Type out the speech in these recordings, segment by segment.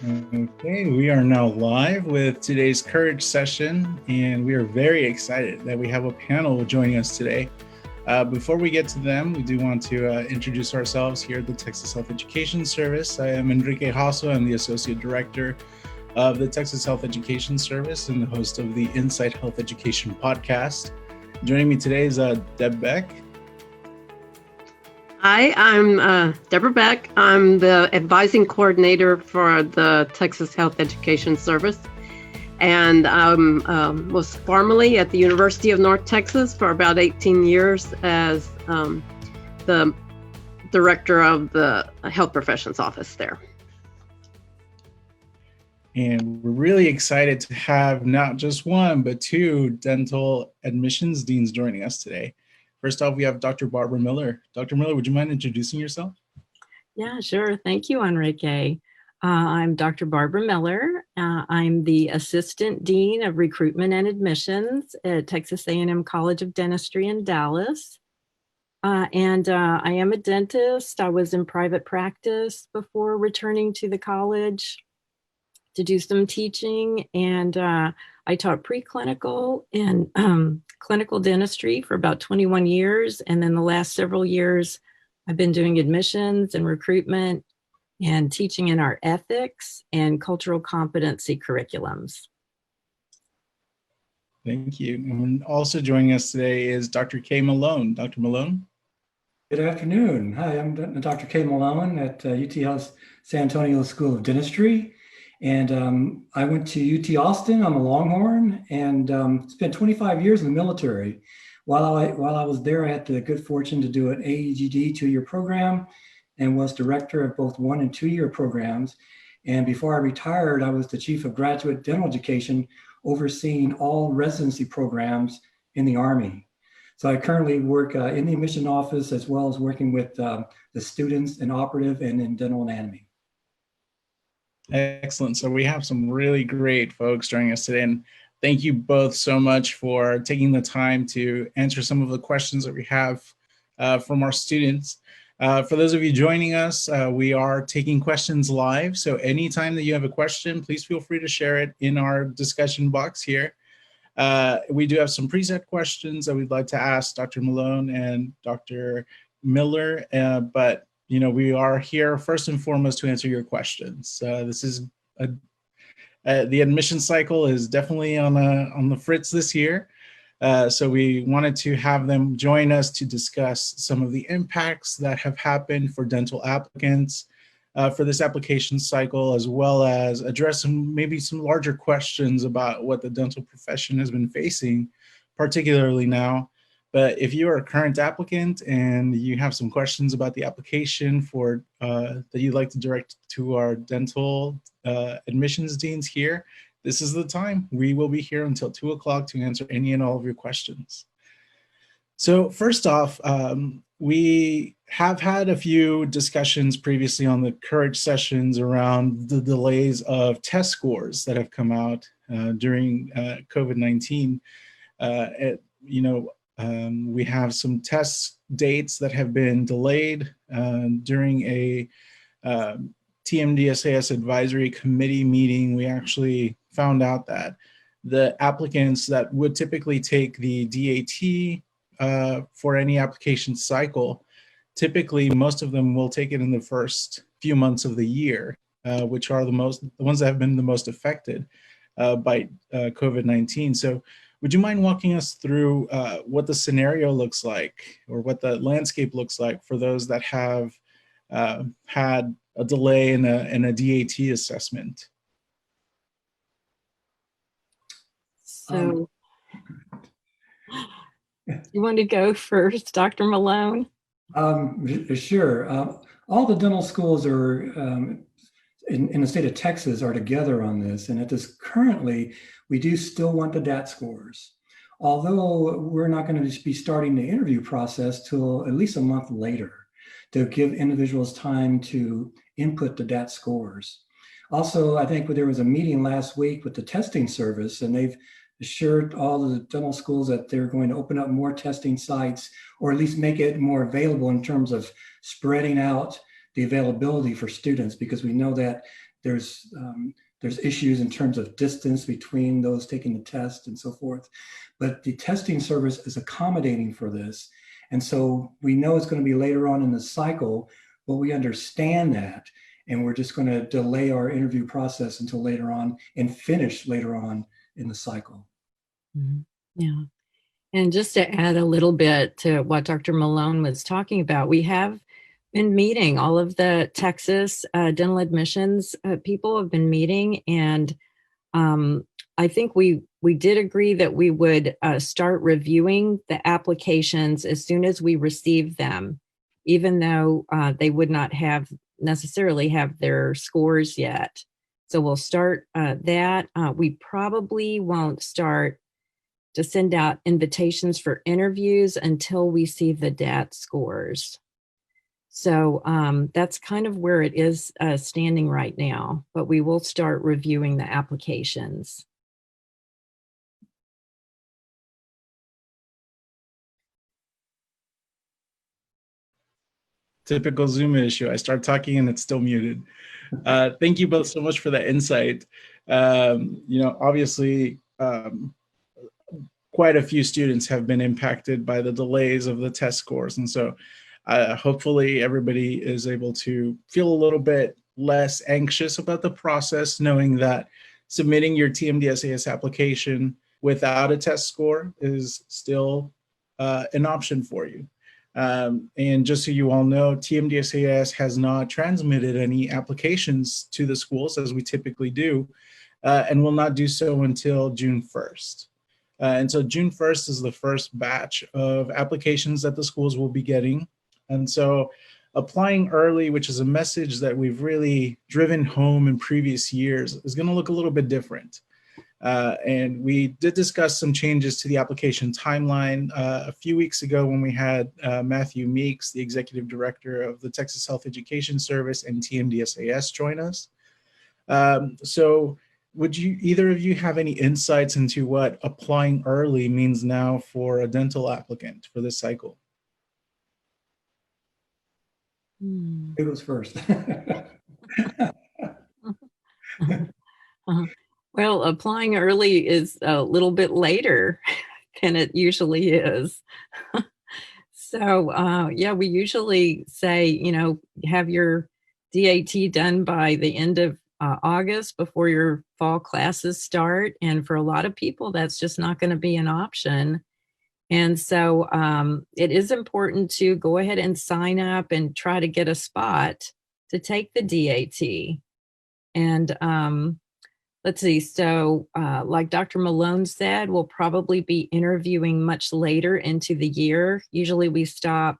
Okay, we are now live with today's Courage session, and we are very excited that we have a panel joining us today. Before we get to them, we do want to introduce ourselves here at the Texas Health Education Service. I am Enrique Hasso. I'm the Associate Director of the Texas Health Education Service and the host of the Inside Health Education podcast. Joining me today is Deb Beck. Hi, I'm Deborah Beck. I'm the advising coordinator for the Texas Health Education Service, and I was formerly at the University of North Texas for about 18 years as the director of the Health Professions Office there. And we're really excited to have not just one, but two dental admissions deans joining us today. First off, we have Dr. Barbara Miller. Dr. Miller, would you mind introducing yourself? Yeah, sure. Thank you, Enrique. I'm Dr. Barbara Miller. I'm the Assistant Dean of Recruitment and Admissions at Texas A&M College of Dentistry in Dallas. And I am a dentist. I was in private practice before returning to the college to do some teaching, and I taught preclinical and clinical dentistry for about 21 years. And then the last several years, I've been doing admissions and recruitment and teaching in our ethics and cultural competency curriculums. Thank you. And also joining us today is Dr. Kay Malone. Dr. Malone? Good afternoon. Hi, I'm Dr. Kay Malone at UTHSC San Antonio School of Dentistry. And I went to UT Austin. I'm a Longhorn, and spent 25 years in the military. While I was there, I had the good fortune to do an AEGD 2-year program and was director of both 1- and 2-year programs. And before I retired, I was the chief of graduate dental education, overseeing all residency programs in the Army. So I currently work in the admission office, as well as working with the students in operative and in dental anatomy. Excellent. So we have some really great folks joining us today, and thank you both so much for taking the time to answer some of the questions that we have from our students. For those of you joining us, we are taking questions live. So anytime that you have a question, please feel free to share it in our discussion box here. We do have some preset questions that we'd like to ask Dr. Malone and Dr. Miller, but we are here first and foremost to answer your questions. This is the admission cycle is definitely on the fritz this year. So we wanted to have them join us to discuss some of the impacts that have happened for dental applicants for this application cycle, as well as address maybe some larger questions about what the dental profession has been facing, particularly now. But if you are a current applicant and you have some questions about the application that you'd like to direct to our dental admissions deans here, this is the time. We will be here until 2 o'clock to answer any and all of your questions. So first off, we have had a few discussions previously on the Courage sessions around the delays of test scores that have come out during COVID-19. We have some test dates that have been delayed during a TMDSAS advisory committee meeting. We actually found out that the applicants that would typically take the DAT for any application cycle, typically most of them will take it in the first few months of the year, which are the ones that have been the most affected by COVID-19. So would you mind walking us through what the scenario looks like, or what the landscape looks like for those that have had a delay in a DAT assessment? So you want to go first, Dr. Malone? Sure. All the dental schools are in the state of Texas are together on this, and at this currently, we do still want the DAT scores, although we're not going to be starting the interview process till at least a month later to give individuals time to input the DAT scores. Also, I think there was a meeting last week with the testing service, and they've assured all the dental schools that they're going to open up more testing sites, or at least make it more available in terms of spreading out the availability for students, because we know that there's issues in terms of distance between those taking the test and so forth. But the testing service is accommodating for this. And so we know it's going to be later on in the cycle, but we understand that. And we're just going to delay our interview process until later on and finish later on in the cycle. Mm-hmm. Yeah. And just to add a little bit to what Dr. Malone was talking about, we have been meeting. All of the Texas dental admissions people have been meeting, and I think we did agree that we would start reviewing the applications as soon as we receive them, even though they would not necessarily have their scores yet. So we'll start that. We probably won't start to send out invitations for interviews until we see the DAT scores. So that's kind of where it is standing right now, but we will start reviewing the applications. Typical Zoom issue. I start talking and it's still muted. Thank you both so much for that insight. Obviously, quite a few students have been impacted by the delays of the test scores. And so hopefully everybody is able to feel a little bit less anxious about the process, knowing that submitting your TMDSAS application without a test score is still an option for you. And just so you all know, TMDSAS has not transmitted any applications to the schools as we typically do, and will not do so until June 1st. And so June 1st is the first batch of applications that the schools will be getting. And so applying early, which is a message that we've really driven home in previous years, is going to look a little bit different. And we did discuss some changes to the application timeline a few weeks ago when we had Matthew Meeks, the executive director of the Texas Health Education Service, and TMDSAS join us. So would either of you have any insights into what applying early means now for a dental applicant for this cycle? Who goes first? Well, applying early is a little bit later than it usually is. So, yeah, we usually say, have your DAT done by the end of August before your fall classes start. And for a lot of people, that's just not going to be an option. And so it is important to go ahead and sign up and try to get a spot to take the DAT. And let's see, so like Dr. Malone said, we'll probably be interviewing much later into the year. Usually we stop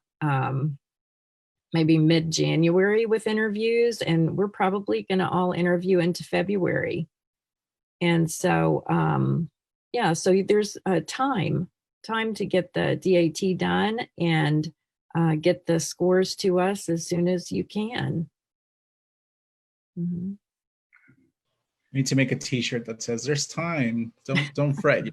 maybe mid-January with interviews, and we're probably going to all interview into February. And so, yeah, so there's time to get the DAT done and get the scores to us as soon as you can. Mm-hmm. We need to make a T-shirt that says "There's time. Don't fret."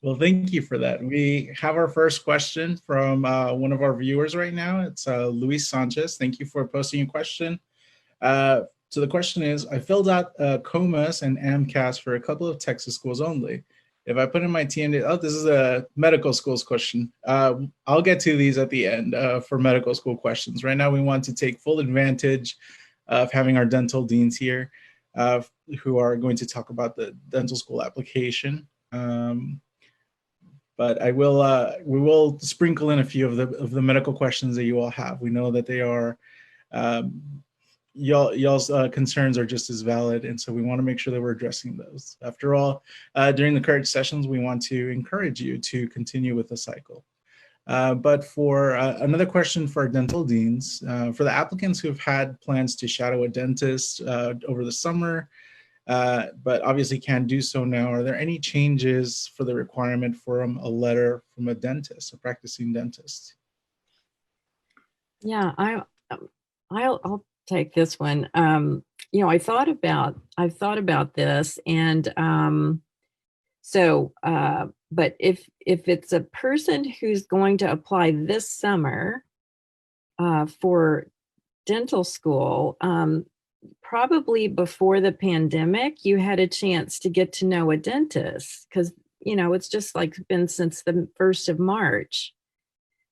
Well, thank you for that. We have our first question from one of our viewers right now. It's Luis Sanchez. Thank you for posting your question. So the question is: I filled out COMAS and AMCAS for a couple of Texas schools only. If I put in my TMD, this is a medical schools question. I'll get to these at the end for medical school questions. Right now, we want to take full advantage of having our dental deans here who are going to talk about the dental school application. But we will sprinkle in a few of the medical questions that you all have. We know that they are, y'all's concerns are just as valid, and so we want to make sure that we're addressing those. After all, during the courage sessions, we want to encourage you to continue with the cycle. But for another question for our dental deans, for the applicants who have had plans to shadow a dentist over the summer, but obviously can't do so now, are there any changes for the requirement for a letter from a dentist, a practicing dentist? Yeah, I'll take this one. I thought about this, and but if it's a person who's going to apply this summer for dental school, probably before the pandemic, you had a chance to get to know a dentist because, it's just like been since the 1st of March.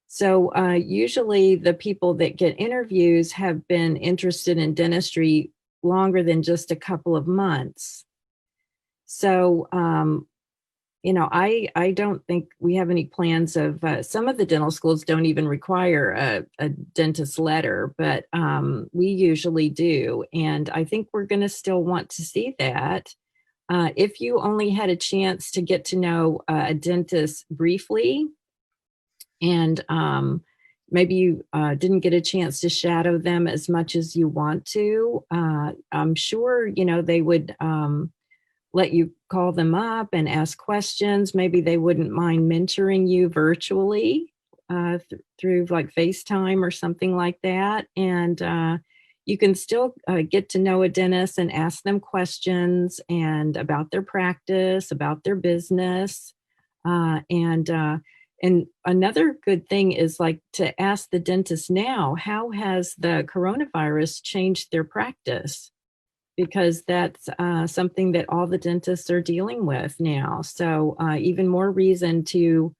So usually the people that get interviews have been interested in dentistry longer than just a couple of months. So, I don't think we have any plans of, some of the dental schools don't even require a dentist letter, but we usually do. And I think we're going to still want to see that. If you only had a chance to get to know a dentist briefly, and maybe you didn't get a chance to shadow them as much as you want to, I'm sure, they would let you call them up and ask questions. Maybe they wouldn't mind mentoring you virtually through like FaceTime or something like that. And you can still get to know a dentist and ask them questions and about their practice, about their business. And another good thing is like to ask the dentist now, how has the coronavirus changed their practice? Because that's something that all the dentists are dealing with now. So even more reason to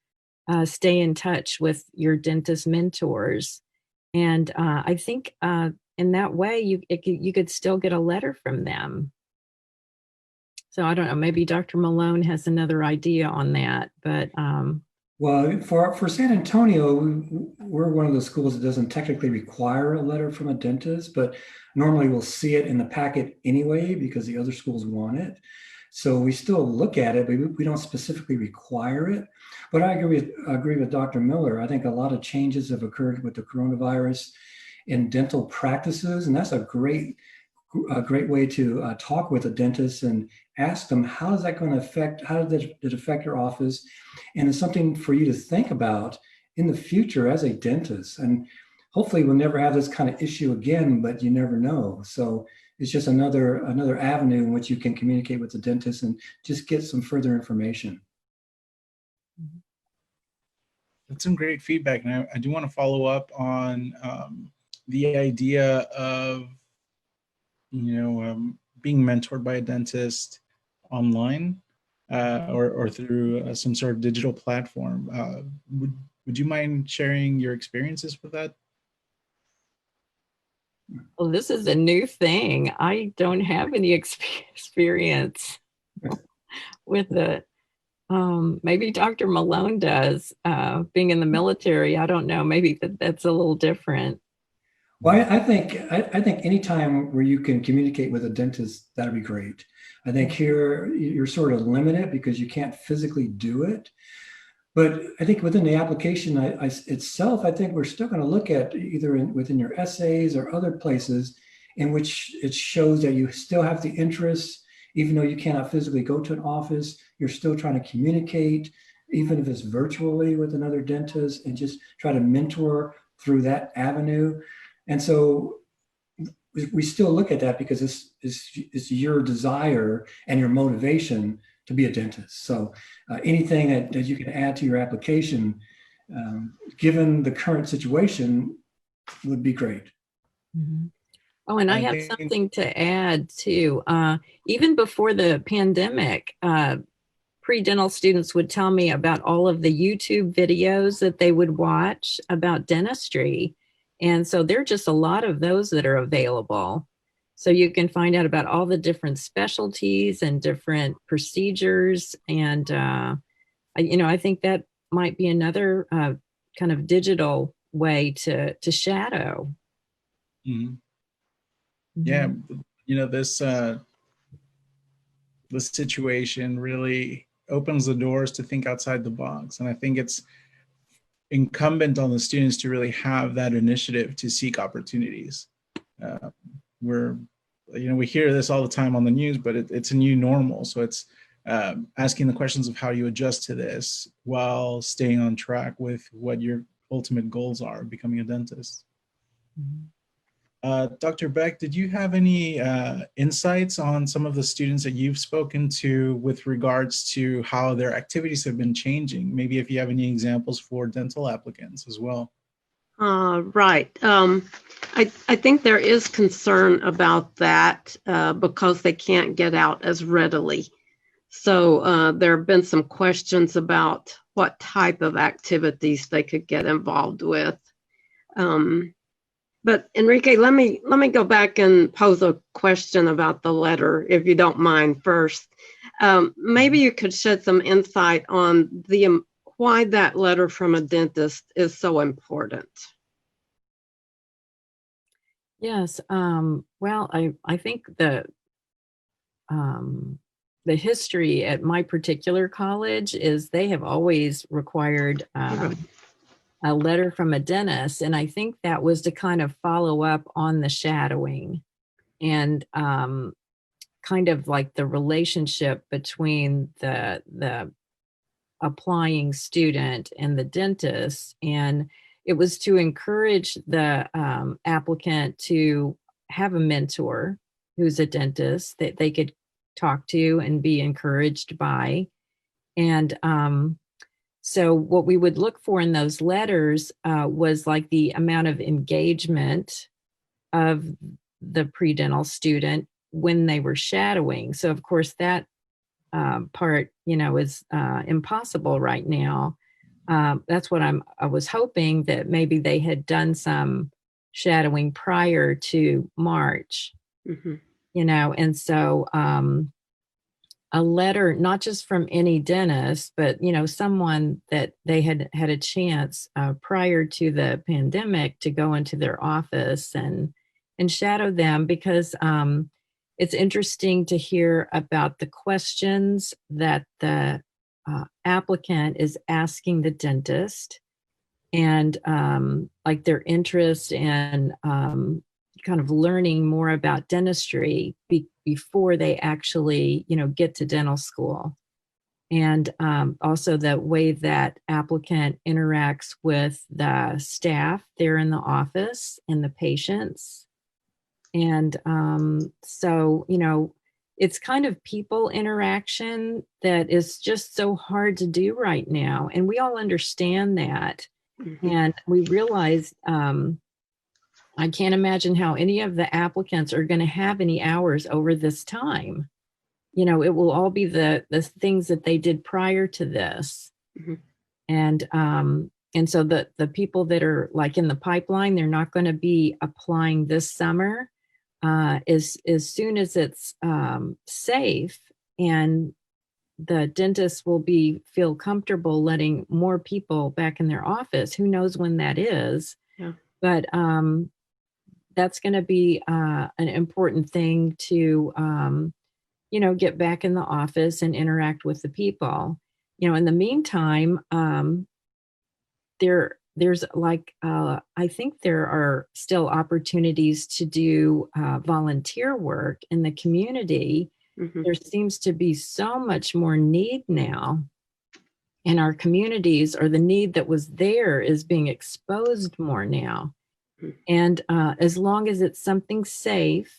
stay in touch with your dentist mentors. And I think in that way, you could still get a letter from them. So I don't know, maybe Dr. Malone has another idea on that, but. Well, for San Antonio, we're one of the schools that doesn't technically require a letter from a dentist, but normally we'll see it in the packet anyway because the other schools want it. So we still look at it, but we don't specifically require it. But I agree with Dr. Miller. I think a lot of changes have occurred with the coronavirus in dental practices, and that's a great way to talk with a dentist and ask them, how does it affect your office? And it's something for you to think about in the future as a dentist. And hopefully we'll never have this kind of issue again, but you never know. So it's just another avenue in which you can communicate with the dentist and just get some further information. That's some great feedback. And I do want to follow up on the idea of being mentored by a dentist online or through some sort of digital platform. Would you mind sharing your experiences with that? Well, this is a new thing. I don't have any experience with it. Maybe Dr. Malone does, being in the military. I don't know. Maybe that's a little different. Well, I think any time where you can communicate with a dentist, that'd be great. I think here you're sort of limited because you can't physically do it. But I think within the application itself, I think we're still going to look at either within your essays or other places in which it shows that you still have the interest, even though you cannot physically go to an office, you're still trying to communicate, even if it's virtually with another dentist, and just try to mentor through that avenue. And so we still look at that because it's your desire and your motivation to be a dentist. So anything that you can add to your application, given the current situation, would be great. Mm-hmm. Oh, and I have something to add too. Even before the pandemic, pre-dental students would tell me about all of the YouTube videos that they would watch about dentistry. And so there are just a lot of those that are available. So you can find out about all the different specialties and different procedures. And, I think that might be another kind of digital way to shadow. Mm-hmm. Yeah, this situation really opens the doors to think outside the box. And I think it's incumbent on the students to really have that initiative to seek opportunities. We hear this all the time on the news, but it's a new normal. So it's asking the questions of how you adjust to this while staying on track with what your ultimate goals are, becoming a dentist. Mm-hmm. Dr. Beck, did you have any insights on some of the students that you've spoken to with regards to how their activities have been changing? Maybe if you have any examples for dental applicants as well. Right. I think there is concern about that because they can't get out as readily. So there have been some questions about what type of activities they could get involved with. But Enrique, let me go back and pose a question about the letter, if you don't mind first. Maybe you could shed some insight on why that letter from a dentist is so important. Yes. Well, I think the history at my particular college is they have always required a letter from a dentist. And I think that was to kind of follow up on the shadowing and kind of like the relationship between the applying student and the dentist. And it was to encourage the applicant to have a mentor who's a dentist that they could talk to and be encouraged by. And so what we would look for in those letters was like the amount of engagement of the pre-dental student when they were shadowing. So of course that part, is impossible right now. That's what I was hoping, that maybe they had done some shadowing prior to March, and so a letter, not just from any dentist, but, someone that they had a chance prior to the pandemic to go into their office and shadow them, because it's interesting to hear about the questions that the applicant is asking the dentist, and like their interest in kind of learning more about dentistry before they actually, get to dental school. And also the way that applicant interacts with the staff there in the office and the patients. And so, it's kind of people interaction that is just so hard to do right now. And we all understand that. And we realize, I can't imagine how any of the applicants are going to have any hours over this time. It will all be the things that they did prior to this. And so the people that are like in the pipeline, they're not going to be applying this summer. As soon as it's safe and the dentist will feel comfortable letting more people back in their office. Who knows when that is? Yeah. But that's going to be an important thing to, get back in the office and interact with the people. In the meantime, there's like, I think there are still opportunities to do volunteer work in the community. There seems to be so much more need now in our communities, or the need that was there is being exposed more now. And as long as it's something safe,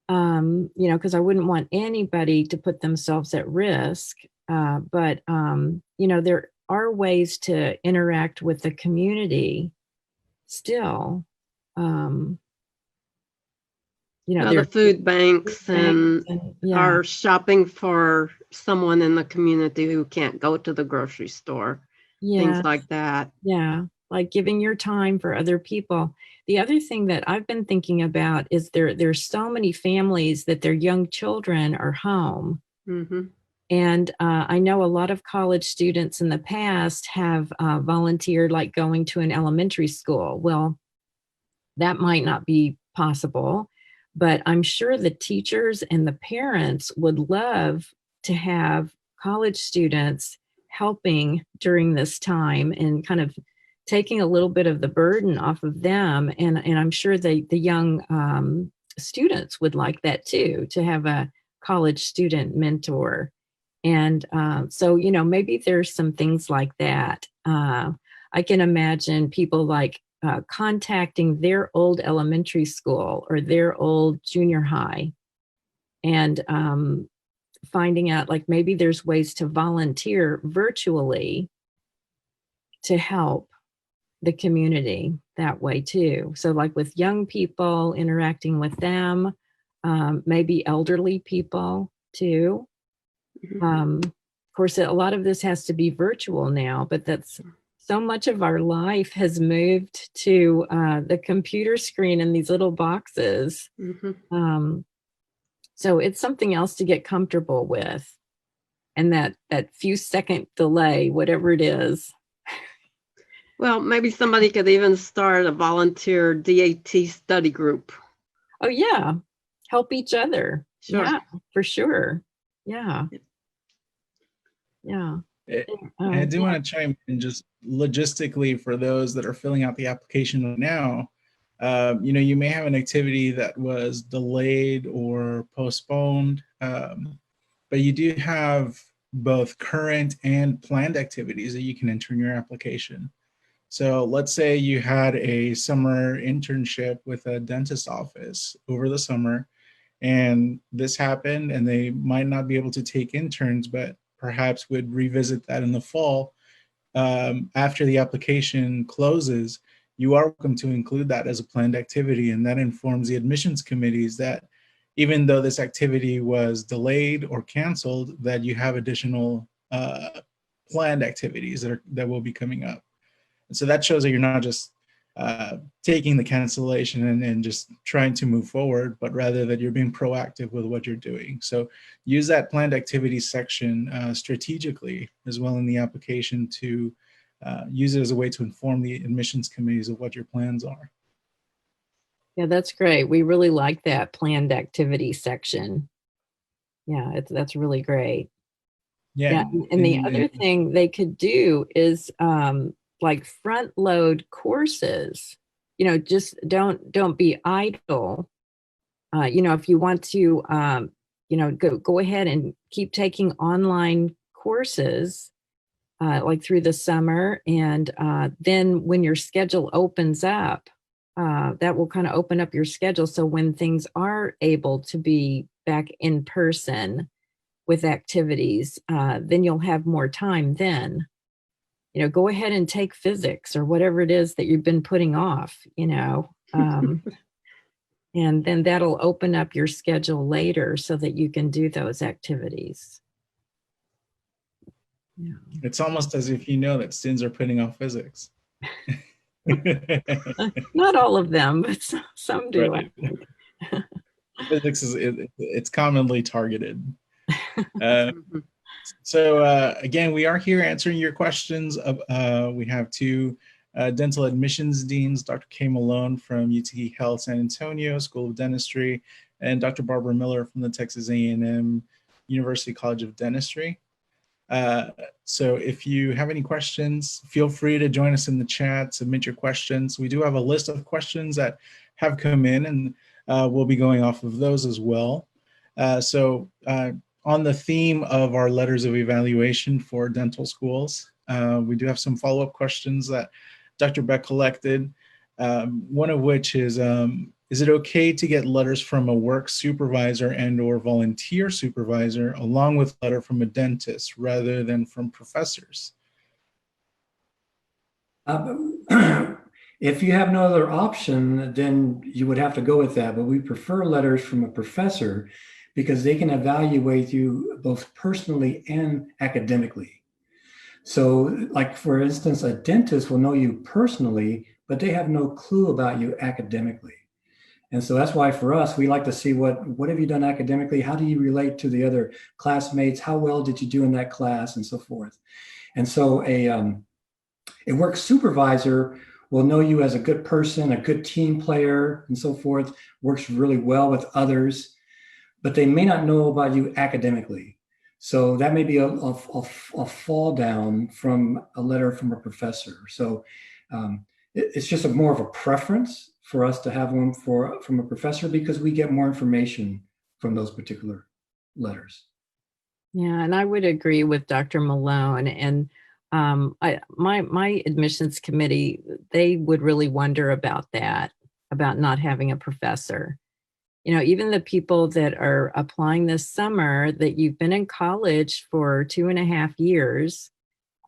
because I wouldn't want anybody to put themselves at risk. But there are ways to interact with the community still. The food banks and are shopping for someone in the community who can't go to the grocery store. Things like that. Yeah, like giving your time for other people. The other thing that I've been thinking about is there's so many families that their young children are home. And I know a lot of college students in the past have volunteered, like going to an elementary school. Well, that might not be possible, but I'm sure the teachers and the parents would love to have college students helping during this time and kind of taking a little bit of the burden off of them. And I'm sure the young students would like that too, to have a college student mentor. And so, maybe there's some things like that. I can imagine people like contacting their old elementary school or their old junior high and finding out, like, maybe there's ways to volunteer virtually to help the community. that way too. So like with young people, interacting with them, maybe elderly people too. Of course, a lot of this has to be virtual now, but that's so much of our life has moved to the computer screen and these little boxes. So it's something else to get comfortable with. And that few second delay, whatever it is. Well, maybe somebody could even start a volunteer DAT study group. Oh, yeah. Help each other. Sure. Yeah, for sure. Yeah. Yeah. I do want to chime in just logistically for those that are filling out the application now. You may have an activity that was delayed or postponed, but you do have both current and planned activities that you can enter in your application. So let's say you had a summer internship with a dentist office over the summer, and this happened, and they might not be able to take interns, but perhaps would revisit that in the fall. After the application closes, you are welcome to include that as a planned activity, and that informs the admissions committees that even though this activity was delayed or canceled, that you have additional planned activities that will be coming up. And so that shows that you're not just taking the cancellation and just trying to move forward, but rather that you're being proactive with what you're doing. So use that planned activities section strategically as well in the application to use it as a way to inform the admissions committees of what your plans are. Yeah, that's great. We really like that planned activity section. Yeah, that's really great. Yeah, and the other thing they could do is like front load courses. Just don't be idle. If you want to, go ahead and keep taking online courses like through the summer, and then when your schedule opens up, that will kind of open up your schedule. So when things are able to be back in person with activities, then you'll have more time then. Go ahead and take physics or whatever it is that you've been putting off, and then that'll open up your schedule later so that you can do those activities. Yeah. It's almost as if that students are putting off physics. Not all of them, but some do. Right. Physics it's commonly targeted. So again, we are here answering your questions. We have two dental admissions deans, Dr. Kay Malone from UTHealth San Antonio School of Dentistry, and Dr. Barbara Miller from the Texas A&M University College of Dentistry. So if you have any questions, feel free to join us in the chat, submit your questions. We do have a list of questions that have come in, and we'll be going off of those as well. On the theme of our letters of evaluation for dental schools, we do have some follow-up questions that Dr. Beck collected, one of which is it okay to get letters from a work supervisor and or volunteer supervisor along with a letter from a dentist rather than from professors? If you have no other option, then you would have to go with that, but we prefer letters from a professor because they can evaluate you both personally and academically. So like, for instance, a dentist will know you personally, but they have no clue about you academically. And so that's why for us, we like to see what have you done academically? How do you relate to the other classmates? How well did you do in that class, and so forth? And so a work supervisor will know you as a good person, a good team player, and so forth, works really well with others, but they may not know about you academically. So that may be a fall down from a letter from a professor. So it's just more of a preference for us to have one from a professor because we get more information from those particular letters. Yeah, and I would agree with Dr. Malone. And my admissions committee, they would really wonder about that, about not having a professor. Even the people that are applying this summer, that you've been in college for 2.5 years.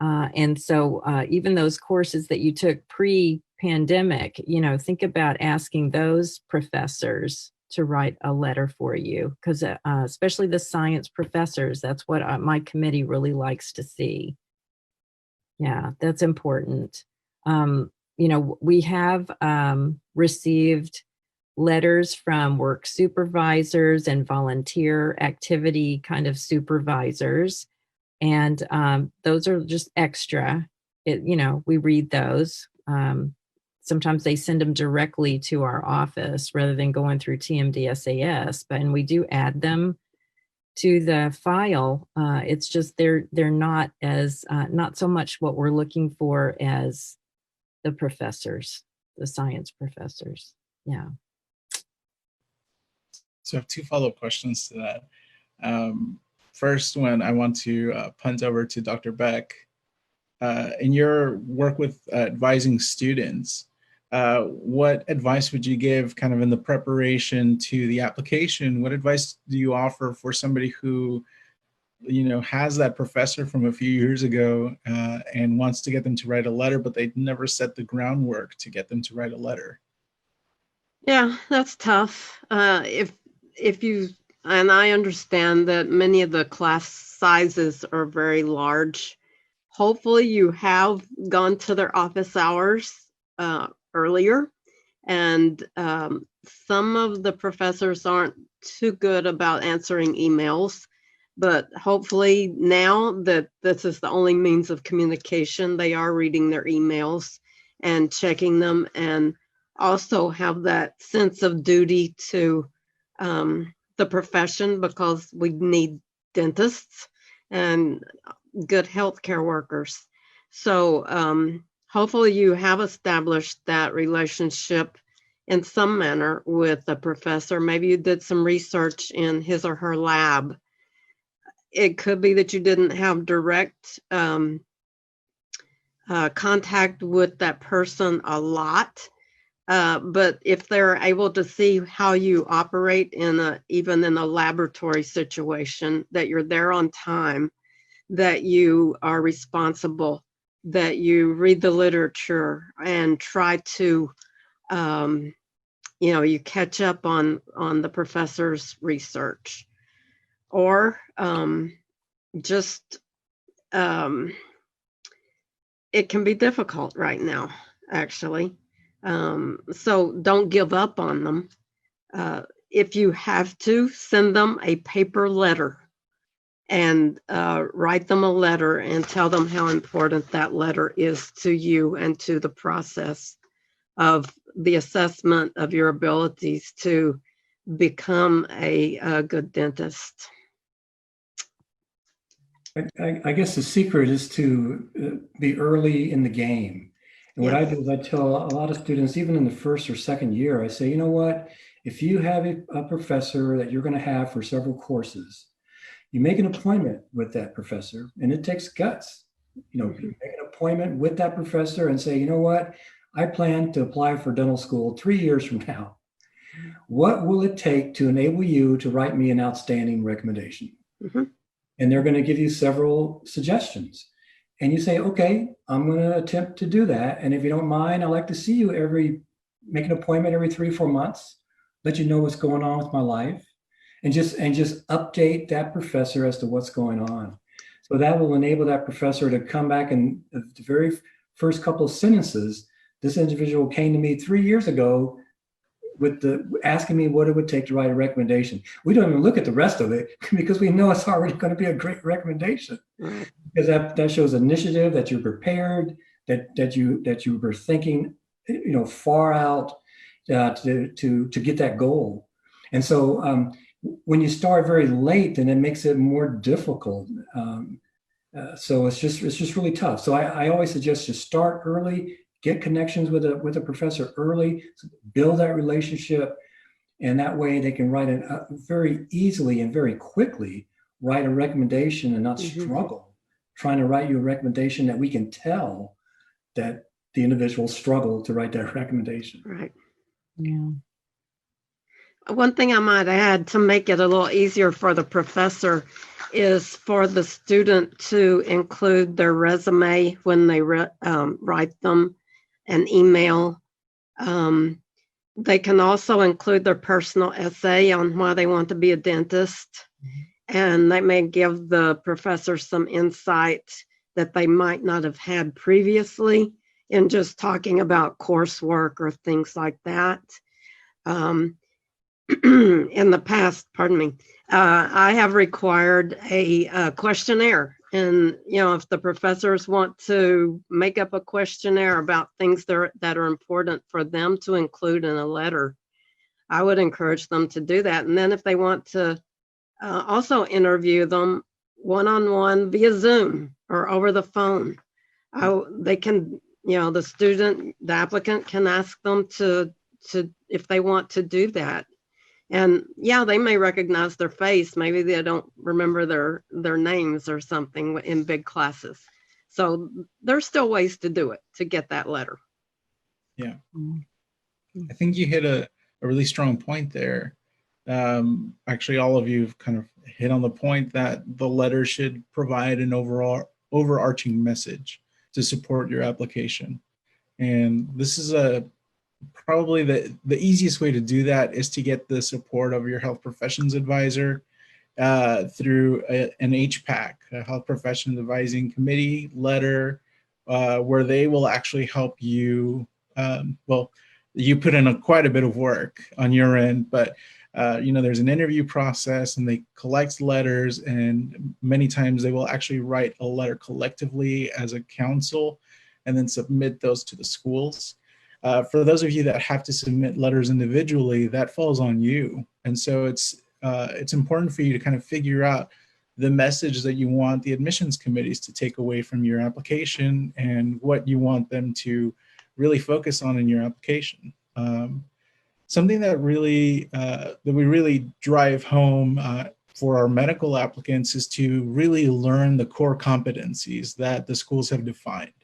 And so even those courses that you took pandemic, think about asking those professors to write a letter for you, because especially the science professors, that's what my committee really likes to see. Yeah, that's important. We have received letters from work supervisors and volunteer activity kind of supervisors, and those are just extra. We read those. Sometimes they send them directly to our office rather than going through TMDSAS, and we do add them to the file. It's just they're not as not so much what we're looking for as the professors, the science professors. Yeah. So I have two follow-up questions to that. First one, I want to punt over to Dr. Beck. In your work with advising students, what advice would you give kind of in the preparation to the application? What advice do you offer for somebody who, has that professor from a few years ago and wants to get them to write a letter, but they never set the groundwork to get them to write a letter? Yeah, that's tough. If you, and I understand that many of the class sizes are very large. Hopefully you have gone to their office hours earlier, and some of the professors aren't too good about answering emails, but hopefully now that this is the only means of communication, they are reading their emails and checking them, and also have that sense of duty to the profession, because we need dentists and good healthcare workers. So hopefully you have established that relationship in some manner with the professor. Maybe you did some research in his or her lab. It could be that you didn't have direct contact with that person a lot. But if they're able to see how you operate even in a laboratory situation, that you're there on time, that you are responsible, that you read the literature and try to, you catch up on the professor's research, or it can be difficult right now, actually. So don't give up on them. If you have to, send them a paper letter and write them a letter and tell them how important that letter is to you and to the process of the assessment of your abilities to become a good dentist. I guess the secret is to be early in the game. And what I do is I tell a lot of students, even in the first or second year, I say, you know what, if you have a professor that you're going to have for several courses, you make an appointment with that professor, and it takes guts. You make an appointment with that professor and say, you know what, I plan to apply for dental school 3 years from now. What will it take to enable you to write me an outstanding recommendation? Mm-hmm. And they're going to give you several suggestions. And you say, okay, I'm going to attempt to do that. And if you don't mind, I'd like to see you make an appointment every 3 or 4 months, let you know what's going on with my life, and just update that professor as to what's going on. So that will enable that professor to come back, and the very first couple of sentences, this individual came to me 3 years ago with asking me what it would take to write a recommendation. We don't even look at the rest of it because we know it's already going to be a great recommendation. Right. Because that shows initiative, that you're prepared, that you were thinking, far out to get that goal. And so when you start very late, then it makes it more difficult. So it's just really tough. So I always suggest to start early. Get connections with a professor early, build that relationship, and that way they can write it very easily and very quickly, write a recommendation and not struggle trying to write you a recommendation that we can tell that the individual struggled to write that recommendation. Right. Yeah. One thing I might add to make it a little easier for the professor is for the student to include their resume when they write them, and email. They can also include their personal essay on why they want to be a dentist, and that may give the professor some insight that they might not have had previously in just talking about coursework or things like that. In the past, pardon me, I have required a questionnaire. And, if the professors want to make up a questionnaire about things that are important for them to include in a letter, I would encourage them to do that. And then if they want to also interview them one-on-one via Zoom or over the phone, they can, the applicant can ask them to if they want to do that. And they may recognize their face. Maybe they don't remember their names or something in big classes. So there's still ways to do it, to get that letter. Yeah. I think you hit a really strong point there. Actually, all of you have kind of hit on the point that the letter should provide an overarching message to support your application. And this is probably the easiest way to do that is to get the support of your health professions advisor through an HPAC, a health professions advising committee letter, where they will actually help you. You put in quite a bit of work on your end, but there's an interview process and they collect letters, and many times they will actually write a letter collectively as a council and then submit those to the schools. For those of you that have to submit letters individually, that falls on you. And so it's important for you to kind of figure out the message that you want the admissions committees to take away from your application and what you want them to really focus on in your application. Something that we really drive home for our medical applicants is to really learn the core competencies that the schools have defined.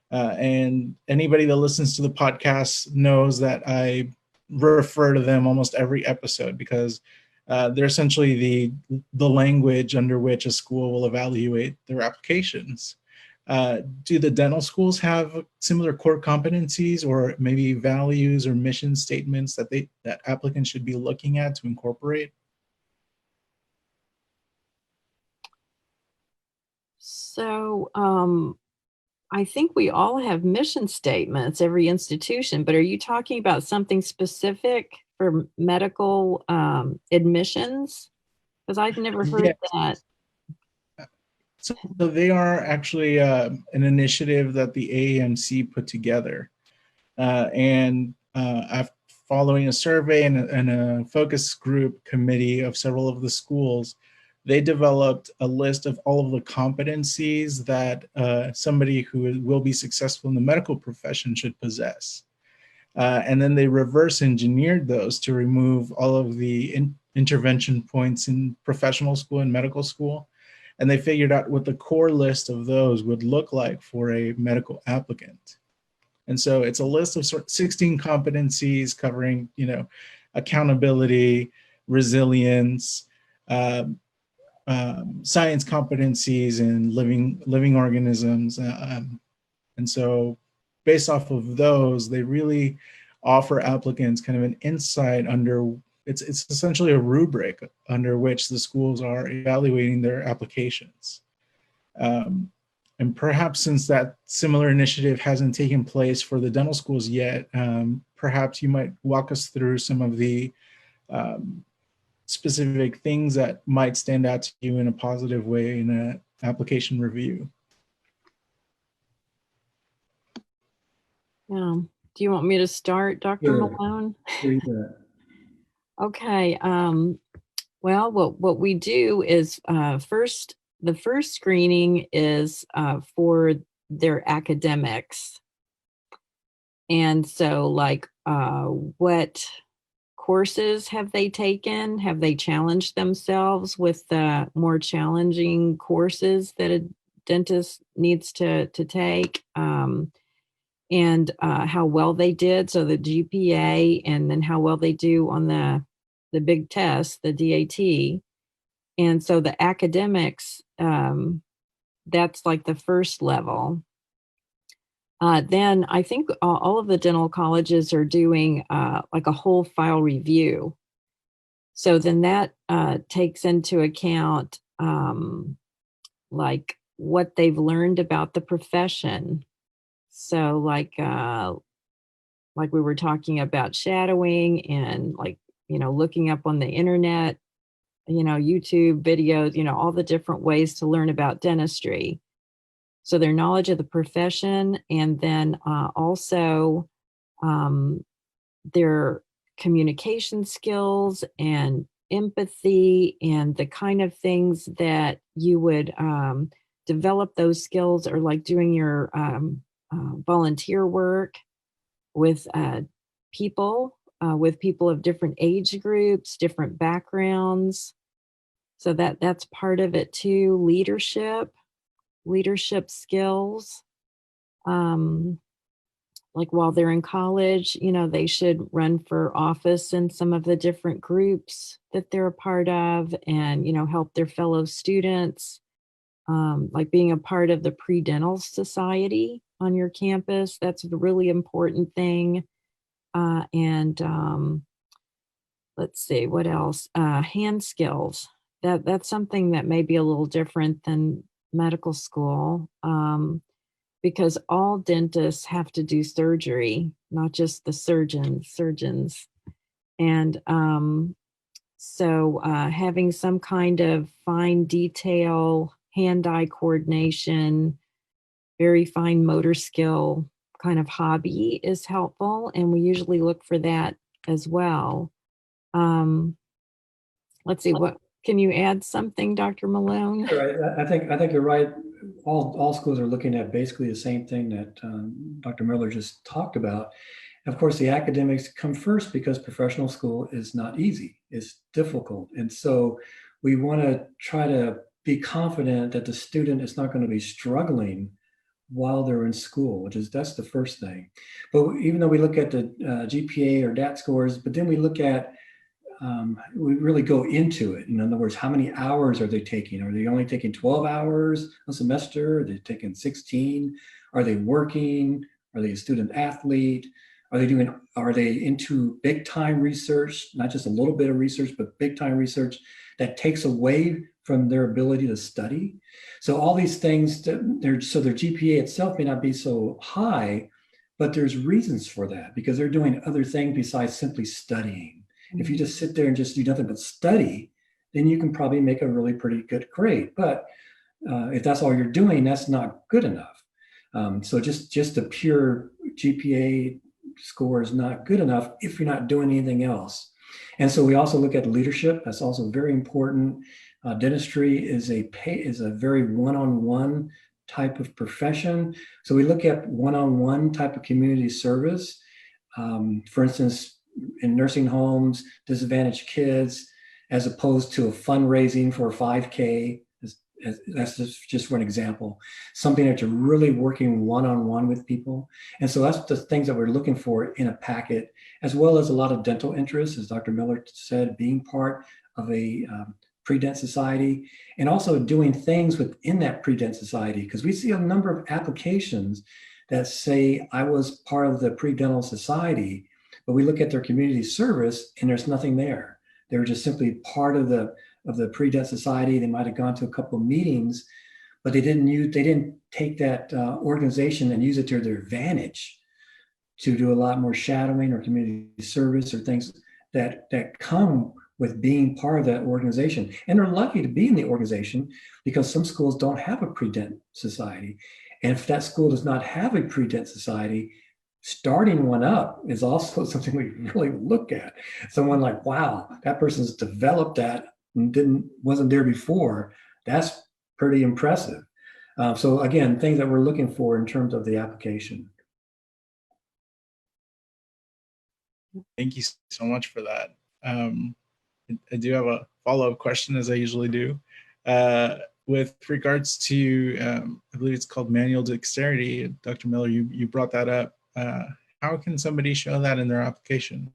And anybody that listens to the podcast knows that I refer to them almost every episode because they're essentially the language under which a school will evaluate their applications. Do the dental schools have similar core competencies or maybe values or mission statements that applicants should be looking at to incorporate? So, I think we all have mission statements, every institution, but are you talking about something specific for medical admissions? Because I've never heard that. So they are actually an initiative that the AAMC put together. Following a survey and a focus group committee of several of the schools, they developed a list of all of the competencies that somebody who will be successful in the medical profession should possess. And then they reverse engineered those to remove all of the intervention points in professional school and medical school. And they figured out what the core list of those would look like for a medical applicant. And so it's a list of 16 competencies covering, accountability, resilience, science competencies in living organisms. And so based off of those, they really offer applicants kind of an insight it's essentially a rubric under which the schools are evaluating their applications. And perhaps since that similar initiative hasn't taken place for the dental schools yet, perhaps you might walk us through some of the specific things that might stand out to you in a positive way in an application review. Do you want me to start, Dr. Malone? Sure. Okay. Well, what we do is the first screening is for their academics. And so what courses have they taken? Have they challenged themselves with the more challenging courses that a dentist needs to take? And how well they did, so the GPA, and then how well they do on the big test, the DAT. And so the academics, that's like the first level. Then I think all of the dental colleges are doing like a whole file review. So then that takes into account like what they've learned about the profession. So like we were talking about shadowing and like, looking up on the internet, YouTube videos, all the different ways to learn about dentistry. So their knowledge of the profession, and then also their communication skills and empathy and the kind of things that you would develop those skills, or like doing your volunteer work with people of different age groups, different backgrounds. So that's part of it too. Leadership skills. Like while they're in college, they should run for office in some of the different groups that they're a part of, and, help their fellow students. Like being a part of the pre-dental society on your campus, that's a really important thing. And let's see, what else? Hand skills. That's something that may be a little different than medical school, because all dentists have to do surgery, not just the surgeons. And so having some kind of fine detail, hand-eye coordination, very fine motor skill kind of hobby is helpful, and we usually look for that as well. Let's see, what can you add something, Dr. Malone? Sure, I think you're right. All schools are looking at basically the same thing that Dr. Miller just talked about. Of course, the academics come first because professional school is not easy. It's difficult. And so we want to try to be confident that the student is not going to be struggling while they're in school, that's the first thing. But even though we look at the GPA or DAT scores, but then we look at, we really go into it. In other words, how many hours are they taking? Are they only taking 12 hours a semester? Are they taking 16? Are they working? Are they a student athlete? Are they into big time research, not just a little bit of research, but big time research that takes away from their ability to study? So all these things, so their GPA itself may not be so high, but there's reasons for that because they're doing other things besides simply studying. Mm-hmm. If you just sit there and just do nothing but study, then you can probably make a really pretty good grade. But if that's all you're doing, that's not good enough. So just a pure GPA score is not good enough if you're not doing anything else. And so we also look at leadership. That's also very important. Dentistry is a very one-on-one type of profession. So we look at one-on-one type of community service. For instance, in nursing homes, disadvantaged kids, as opposed to a fundraising for a 5K. That's just one example. Something that you're really working one-on-one with people. And so that's the things that we're looking for in a packet, as well as a lot of dental interests, as Dr. Miller said, being part of a pre-dent society, and also doing things within that pre-dent society, because we see a number of applications that say, I was part of the pre-dental society, but we look at their community service and there's nothing there. They were just simply part of the pre-dent society. They might have gone to a couple of meetings, but they didn't take that organization and use it to their advantage to do a lot more shadowing or community service or things that come with being part of that organization. And they're lucky to be in the organization because some schools don't have a pre-dent society. And if that school does not have a pre-dent society, starting one up is also something we really look at. Someone like, wow, that person's developed that and wasn't there before. That's pretty impressive. So again, things that we're looking for in terms of the application. Thank you so much for that. I do have a follow-up question, as I usually do. With regards to, I believe it's called manual dexterity, Dr. Miller, you brought that up. How can somebody show that in their application?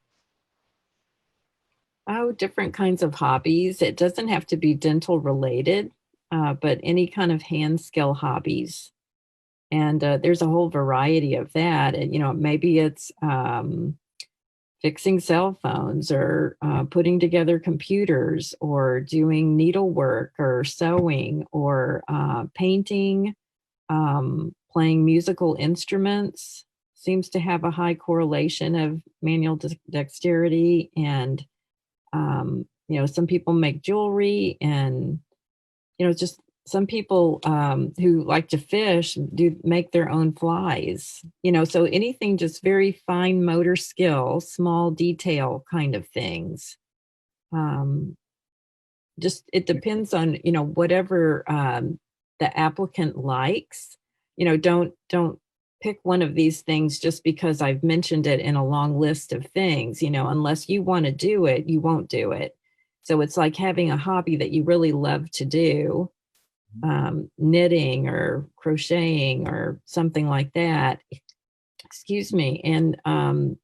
Oh, different kinds of hobbies. It doesn't have to be dental related, but any kind of hand skill hobbies And there's a whole variety of that. And, maybe it's fixing cell phones, or putting together computers, or doing needlework, or sewing, or painting, playing musical instruments. Seems to have a high correlation of manual dexterity. And, some people make jewelry, and, just some people who like to fish do make their own flies, so anything just very fine motor skill, small detail kind of things. Just it depends on, whatever the applicant likes. Don't pick one of these things just because I've mentioned it in a long list of things. Unless you want to do it, you won't do it. So it's like having a hobby that you really love to do, knitting or crocheting or something like that. Excuse me. And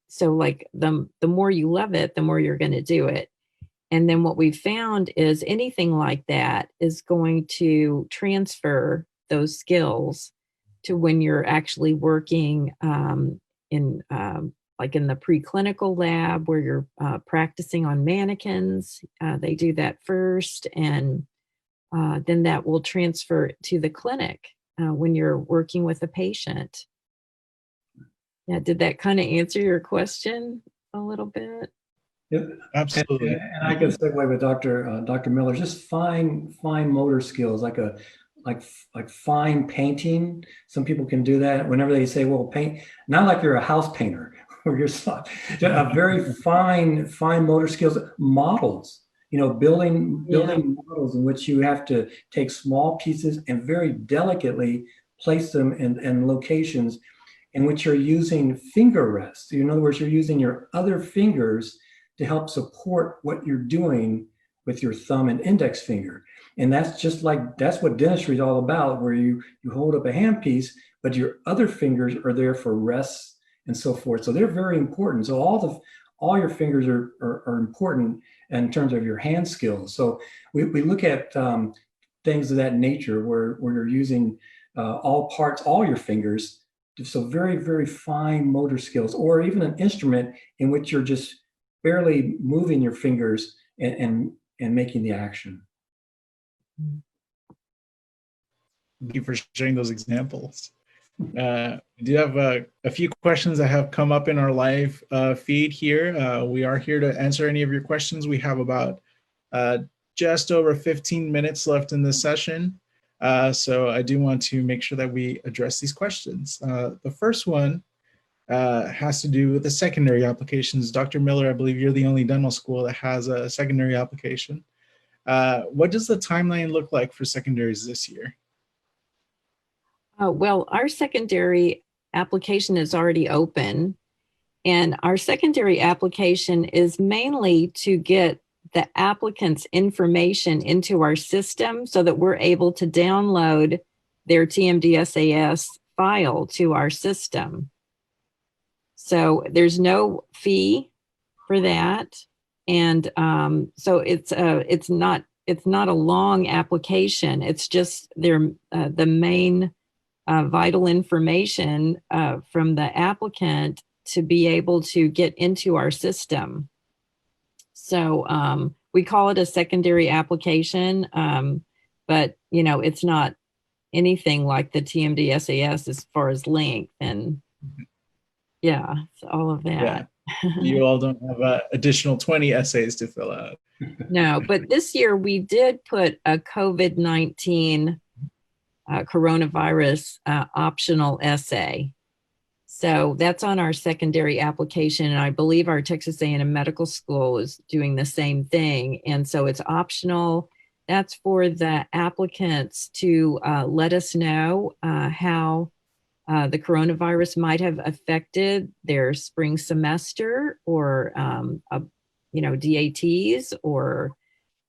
so like the more you love it, the more you're going to do it. And then what we've found is anything like that is going to transfer those skills to when you're actually working in like in the preclinical lab, where you're practicing on mannequins. They do that first, and then that will transfer to the clinic when you're working with a patient. Yeah, did that kind of answer your question a little bit? Yep. Absolutely. And I can segue with Dr. Miller. Just fine motor skills, like fine painting. Some people can do that. Whenever they say, "Well, paint," not like you're a house painter or you're a very fine motor skills. Models. Building models in which you have to take small pieces and very delicately place them in locations in which you're using finger rests. In other words, you're using your other fingers to help support what you're doing with your thumb and index finger. And that's what dentistry is all about, where you hold up a handpiece, but your other fingers are there for rests and so forth. So they're very important. So all your fingers are important in terms of your hand skills. So we look at things of that nature where you're using all your fingers. So very, very fine motor skills, or even an instrument in which you're just barely moving your fingers and making the action. Thank you for sharing those examples. We do have a few questions that have come up in our live feed here. We are here to answer any of your questions. We have about just over 15 minutes left in this session. So I do want to make sure that we address these questions. The first one has to do with the secondary applications. Dr. Miller, I believe you're the only dental school that has a secondary application. What does the timeline look like for secondaries this year? Well, our secondary application is already open, and our secondary application is mainly to get the applicant's information into our system so that we're able to download their TMDSAS file to our system. So there's no fee for that. And so it's not a long application. It's just the main vital information from the applicant to be able to get into our system. So we call it a secondary application, but it's not anything like the TMDSAS as far as length and all of that. Yeah. You all don't have additional 20 essays to fill out. No, but this year we did put a COVID-19 coronavirus optional essay. So that's on our secondary application. And I believe our Texas A&M Medical School is doing the same thing. And so it's optional. That's for the applicants to let us know how the coronavirus might have affected their spring semester, or DATs, or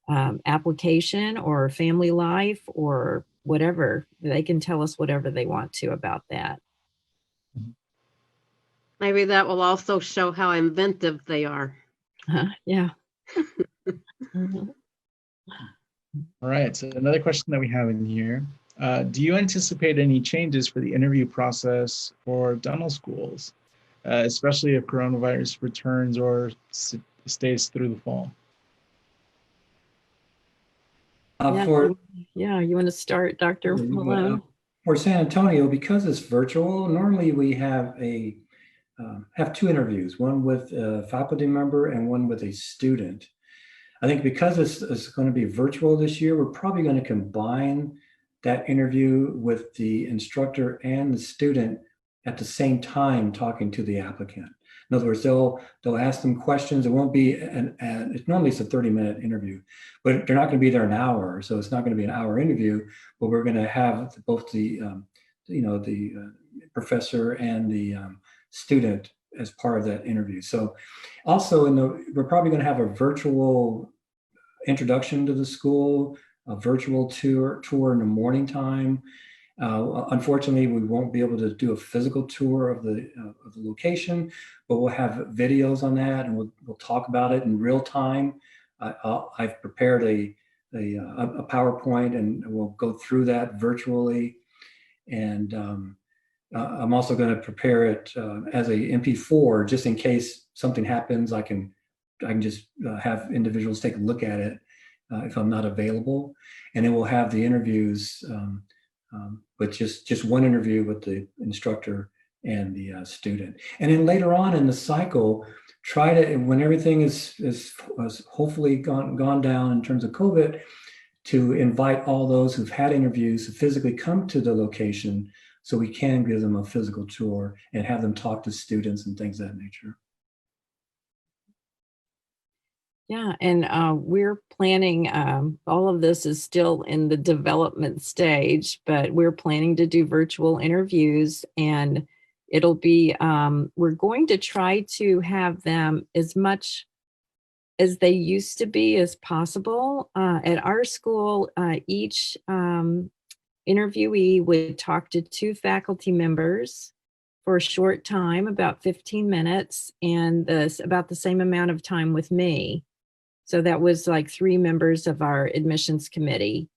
application, or family life, or whatever. They can tell us whatever they want to about that. Maybe that will also show how inventive they are. Yeah. All right, so another question that we have in here. Do you anticipate any changes for the interview process for dental schools, especially if coronavirus returns or stays through the fall? You want to start, Dr. Malone? For San Antonio, because it's virtual, normally we have two interviews, one with a faculty member and one with a student. I think because it's going to be virtual this year, we're probably going to combine that interview with the instructor and the student at the same time talking to the applicant. In other words, they'll ask them questions. It won't be normally it's a 30-minute interview, but they're not going to be there an hour, so it's not going to be an hour interview. But we're going to have both the professor and the student as part of that interview. So also we're probably going to have a virtual introduction to the school, a virtual tour in the morning time. Unfortunately, we won't be able to do a physical tour of the location, but we'll have videos on that, and we'll talk about it in real time. I've prepared a PowerPoint, and we'll go through that virtually. And I'm also going to prepare it as a MP4, just in case something happens. I can just have individuals take a look at it if I'm not available, and then we'll have the interviews. But just one interview with the instructor and the student. And then later on in the cycle, try to, when everything is hopefully gone down in terms of COVID, to invite all those who've had interviews to physically come to the location so we can give them a physical tour and have them talk to students and things of that nature. Yeah, and we're planning, all of this is still in the development stage, but we're planning to do virtual interviews, and it'll be, we're going to try to have them as much as they used to be as possible. At our school, each interviewee would talk to 2 faculty members for a short time, about 15 minutes, and about the same amount of time with me. So that was like 3 members of our admissions committee.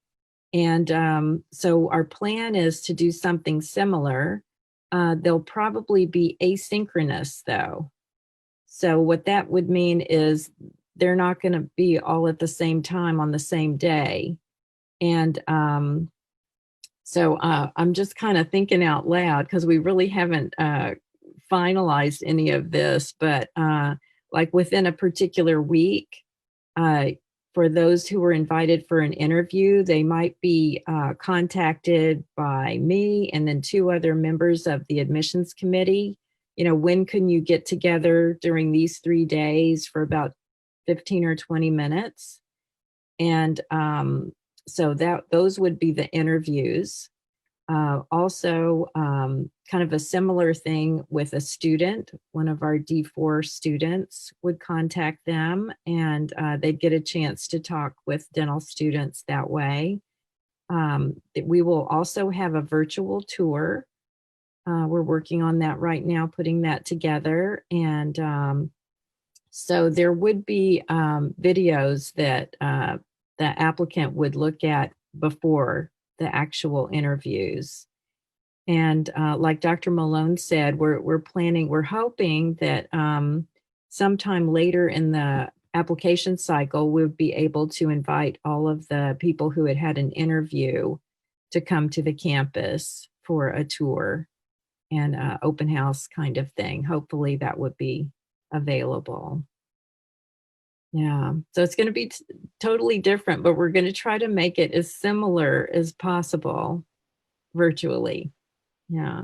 And so our plan is to do something similar. They'll probably be asynchronous though. So what that would mean is they're not going to be all at the same time on the same day. And so I'm just kind of thinking out loud because we really haven't finalized any of this, but like within a particular week, for those who were invited for an interview, they might be contacted by me and then 2 other members of the admissions committee. You know, when can you get together during these 3 days for about 15 or 20 minutes? And so those would be the interviews. Also, kind of a similar thing with a student. One of our D4 students would contact them, and they'd get a chance to talk with dental students that way. We will also have a virtual tour. We're working on that right now, putting that together. And so there would be videos that the applicant would look at before the actual interviews. And like Dr. Malone said, we're hoping that sometime later in the application cycle, we'll be able to invite all of the people who had an interview to come to the campus for a tour and open house kind of thing. Hopefully that would be available. Yeah, so it's going to be totally different, but we're going to try to make it as similar as possible virtually. Yeah.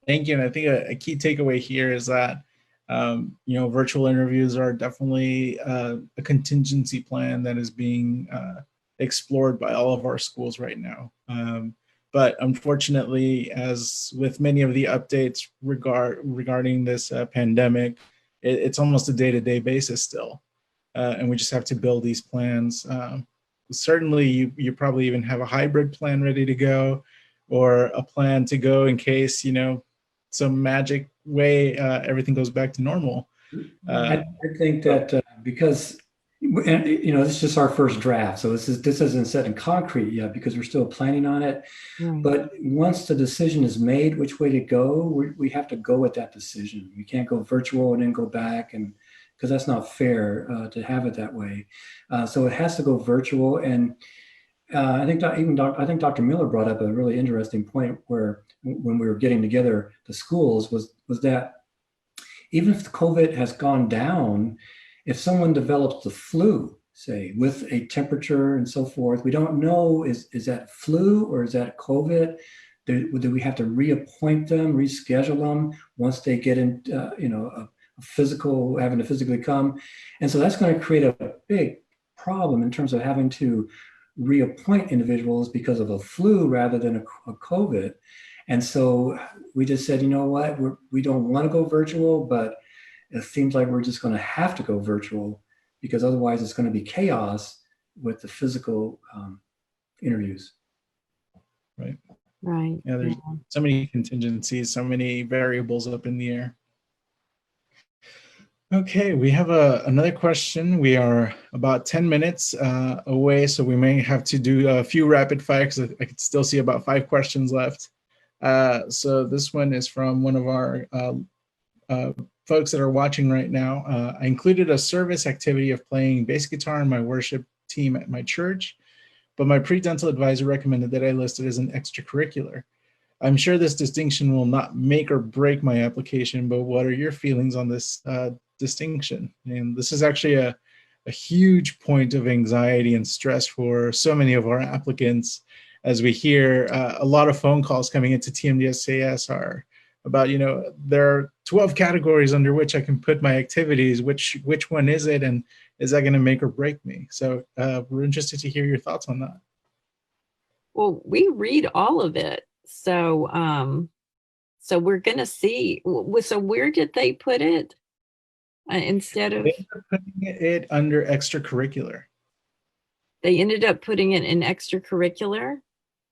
Thank you. And I think a key takeaway here is that, virtual interviews are definitely a contingency plan that is being explored by all of our schools right now. But unfortunately, as with many of the updates regarding this pandemic, it's almost a day-to-day basis still. And we just have to build these plans. Certainly, you probably even have a hybrid plan ready to go, or a plan to go in case, some magic way everything goes back to normal. I think that because And this is just our first draft, so this isn't set in concrete yet because we're still planning on it. Right. But once the decision is made which way to go, we have to go with that decision. We can't go virtual and then go back, and because that's not fair to have it that way. So it has to go virtual. And I think Dr. Miller brought up a really interesting point where when we were getting together the schools was that even if the COVID has gone down, if someone develops the flu, say, with a temperature and so forth, we don't know, is that flu or is that COVID? Do we have to reappoint them, reschedule them once they get in, a physical, having to physically come? And so that's going to create a big problem in terms of having to reappoint individuals because of a flu rather than a COVID. And so we just said, you know what, we don't want to go virtual, but it seems like we're just going to have to go virtual because otherwise it's going to be chaos with the physical interviews. Right. Right. Yeah, there's so many contingencies, so many variables up in the air. Okay, we have another question. We are about 10 minutes away, so we may have to do a few rapid fire because I could still see about 5 questions left. So this one is from one of our folks that are watching right now. I included a service activity of playing bass guitar in my worship team at my church, but my pre-dental advisor recommended that I list it as an extracurricular. I'm sure this distinction will not make or break my application, but what are your feelings on this distinction? And this is actually a huge point of anxiety and stress for so many of our applicants, as we hear a lot of phone calls coming into TMDSAS are about, there are 12 categories under which I can put my activities. Which one is it, and is that going to make or break me? So we're interested to hear your thoughts on that. Well, we read all of it. So, so we're going to see. So where did they put it instead of? They are putting it under extracurricular. They ended up putting it in extracurricular.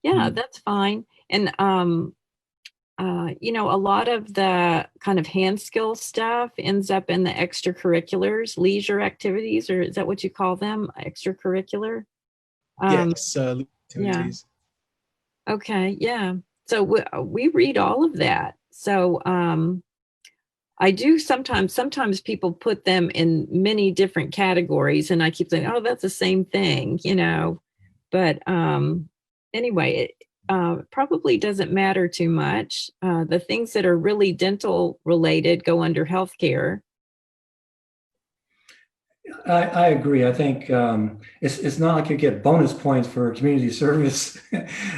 Yeah, that's fine. And, a lot of the kind of hand skill stuff ends up in the extracurriculars, leisure activities, or is that what you call them? Extracurricular? Yes, activities. Yeah. Okay, yeah. So we read all of that. So I do sometimes people put them in many different categories, and I keep saying, oh, that's the same thing, But anyway, it probably doesn't matter too much. The things that are really dental related go under healthcare. I agree. I think it's not like you get bonus points for community service.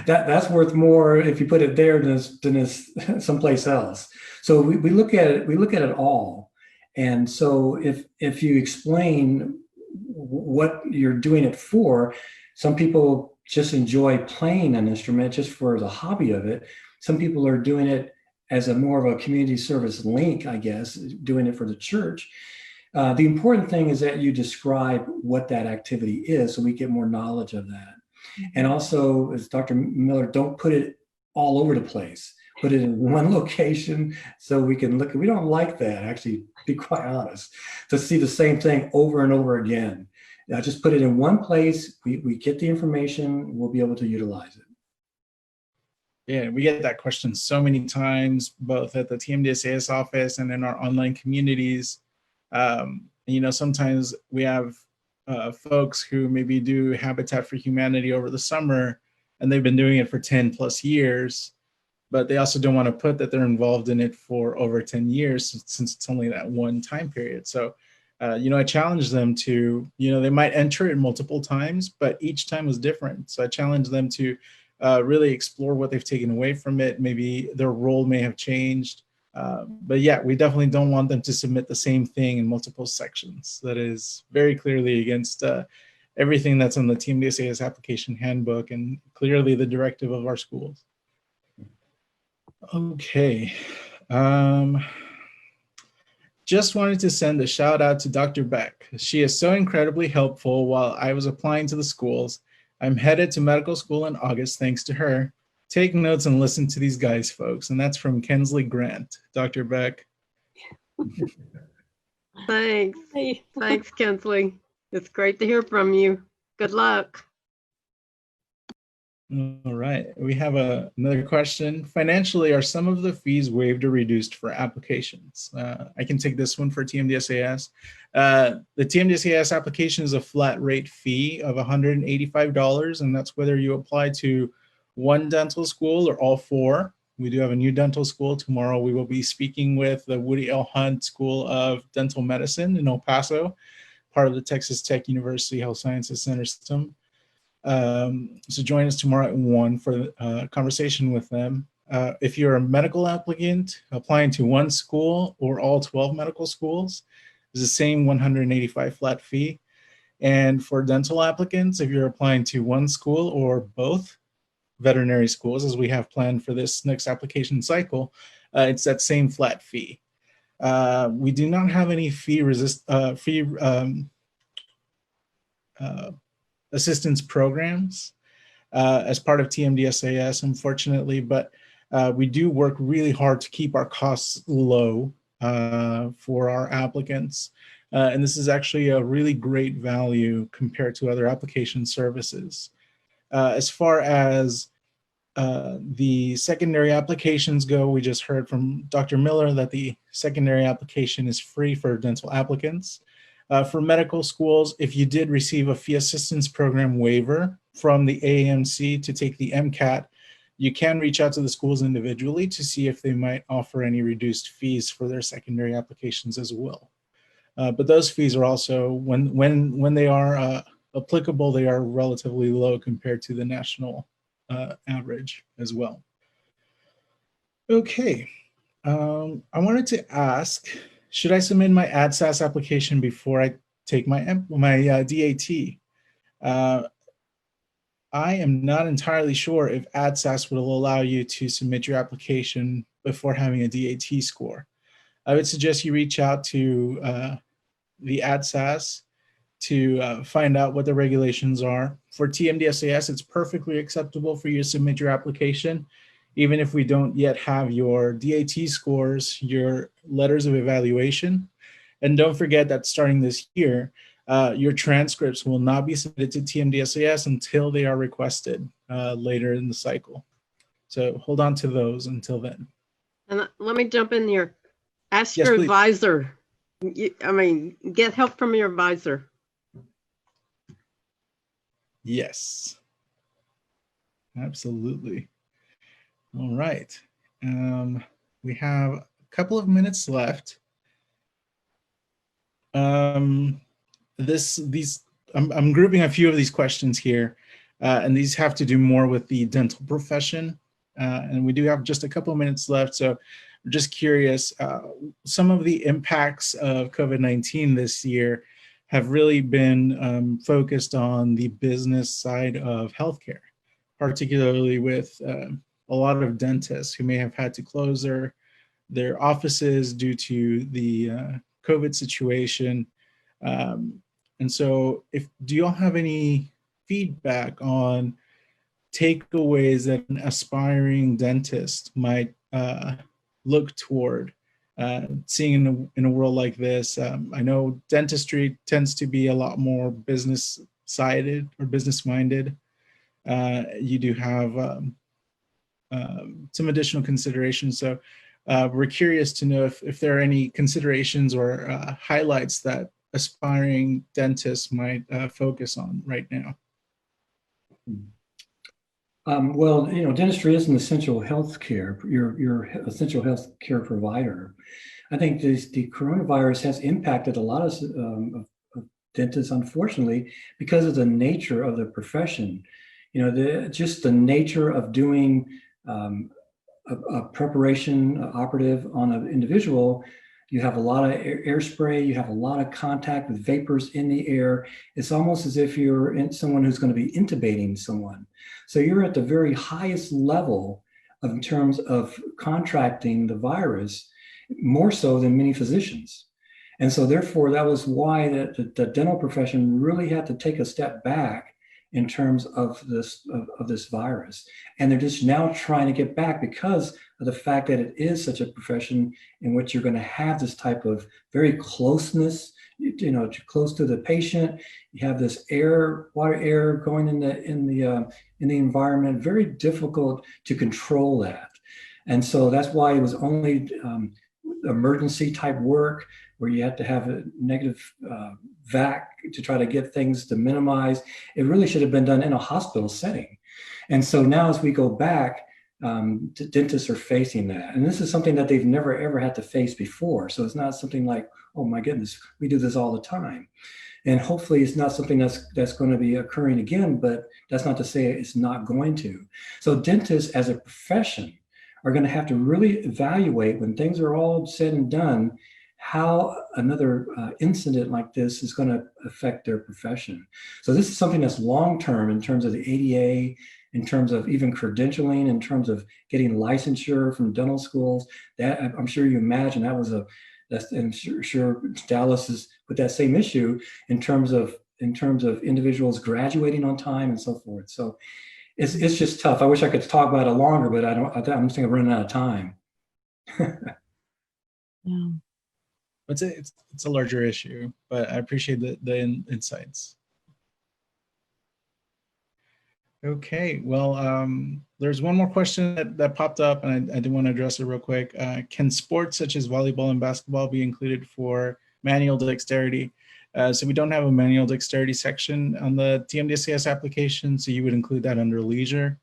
That's worth more if you put it there than it's someplace else. So we look at it. We look at it all. And so if you explain what you're doing it for, some people just enjoy playing an instrument just for the hobby of it. Some people are doing it as a more of a community service link, I guess, doing it for the church. The important thing is that you describe what that activity is so we get more knowledge of that. And also, as Dr. Miller, don't put it all over the place. Put it in one location so we can look. We don't like that, actually, be quite honest, to see the same thing over and over again. Just put it in one place. We get the information. We'll be able to utilize it. Yeah, we get that question so many times, both at the TMDSAS office and in our online communities. Sometimes we have folks who maybe do Habitat for Humanity over the summer, and they've been doing it for 10 plus years, but they also don't want to put that they're involved in it for over 10 years since it's only that one time period. So, I challenge them to, they might enter it multiple times, but each time was different. So I challenge them to really explore what they've taken away from it. Maybe their role may have changed. But yeah, we definitely don't want them to submit the same thing in multiple sections. That is very clearly against everything that's in the TMDSAS application handbook and clearly the directive of our schools. Okay. Just wanted to send a shout out to Dr. Beck. She is so incredibly helpful while I was applying to the schools. I'm headed to medical school in August thanks to her. Take notes and listen to these guys, folks. And that's from Kensley Grant. Dr. Beck. Thanks. Thanks, Kensley. It's great to hear from you. Good luck. All right, we have another question. Financially, are some of the fees waived or reduced for applications? I can take this one for TMDSAS. The TMDSAS application is a flat rate fee of $185, and that's whether you apply to one dental school or all four. We do have a new dental school. Tomorrow we will be speaking with the Woody L. Hunt School of Dental Medicine in El Paso, part of the Texas Tech University Health Sciences Center system. So join us tomorrow at 1 for a conversation with them. If you're a medical applicant applying to one school or all 12 medical schools, it's the same $185 flat fee. And for dental applicants, if you're applying to one school or both veterinary schools, as we have planned for this next application cycle, it's that same flat fee. We do not have any fee assistance programs as part of TMDSAS, unfortunately, but we do work really hard to keep our costs low for our applicants. And this is actually a really great value compared to other application services. As far as the secondary applications go, we just heard from Dr. Miller that the secondary application is free for dental applicants. For medical schools, if you did receive a fee assistance program waiver from the AAMC to take the MCAT, you can reach out to the schools individually to see if they might offer any reduced fees for their secondary applications as well. But those fees are also, when they are applicable, they are relatively low compared to the national average as well. Okay, I wanted to ask, should I submit my ADSAS application before I take my DAT? I am not entirely sure if ADSAS will allow you to submit your application before having a DAT score. I would suggest you reach out to the ADSAS to find out what the regulations are. For TMDSAS, it's perfectly acceptable for you to submit your application, even if we don't yet have your DAT scores, your letters of evaluation. And don't forget that starting this year, your transcripts will not be submitted to TMDSAS until they are requested later in the cycle. So hold on to those until then. And let me jump in here. Ask Yes, your please. advisor. Get help from your advisor. Yes, absolutely. All right. We have a couple of minutes left. I'm grouping a few of these questions here, and these have to do more with the dental profession. And we do have just a couple of minutes left, so I'm just curious, some of the impacts of COVID-19 this year have really been focused on the business side of healthcare, particularly with a lot of dentists who may have had to close their offices due to the COVID situation. And so do you all have any feedback on takeaways that an aspiring dentist might look toward seeing in a world like this? I know dentistry tends to be a lot more business-sided or business-minded. You do have some additional considerations. So we're curious to know if there are any considerations or highlights that aspiring dentists might focus on right now. Well, dentistry is an essential health care. You're essential health care provider. I think the coronavirus has impacted a lot of dentists, unfortunately, because of the nature of the profession. Just the nature of doing a preparation operative on an individual. You have a lot of air spray, you have a lot of contact with vapors in the air. It's almost as if you're someone who's going to be intubating someone. So you're at the very highest level in terms of contracting the virus, more so than many physicians. And so therefore, that was why the dental profession really had to take a step back in terms of this virus. And they're just now trying to get back because of the fact that it is such a profession in which you're going to have this type of very closeness, close to the patient. You have this water air going in the environment, very difficult to control that. And so that's why it was only emergency type work where you have to have a negative vac to try to get things to minimize. It really should have been done in a hospital setting. And so now as we go back, dentists are facing that. And this is something that they've never, ever had to face before. So it's not something like, oh my goodness, we do this all the time. And hopefully it's not something that's going to be occurring again, but that's not to say it's not going to. So dentists as a profession are going to have to really evaluate when things are all said and done, how another incident like this is going to affect their profession. So this is something that's long-term in terms of the ADA, in terms of even credentialing, in terms of getting licensure from dental schools. That I'm sure you imagine I'm sure Dallas is with that same issue in terms of individuals graduating on time and so forth. So it's just tough. I wish I could talk about it longer, but I'm just running out of time. Yeah. It's a larger issue, but I appreciate the insights. Okay, well, there's one more question that popped up, and I do want to address it real quick. Can sports such as volleyball and basketball be included for manual dexterity? So we don't have a manual dexterity section on the TMDSCS application, so you would include that under leisure.